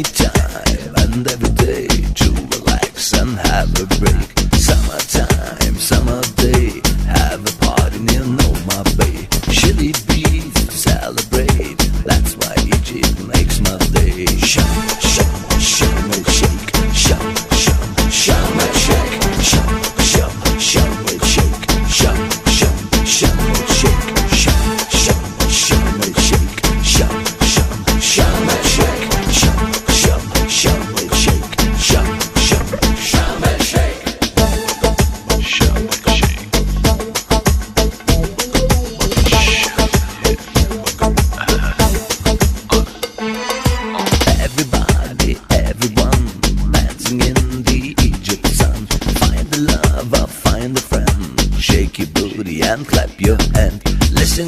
anytime and every day to relax and have a break. Summertime, summer day, have a party near Noma Bay. Chilly beach to celebrate, that's why Egypt makes my day. Shum, shum, shum and shake, shum, shum, shum and shake, shum, shum, shum and shake, shum, shum, shum and shake, shum, shum, shum and shake, shum, shum, shum and shake, shum, shum, shum and shake, shum, shum, shum and shake. Everybody, everyone dancing in the Egypt sun. Find the lover, find the friend. Shake your booty and clap your hand. Listen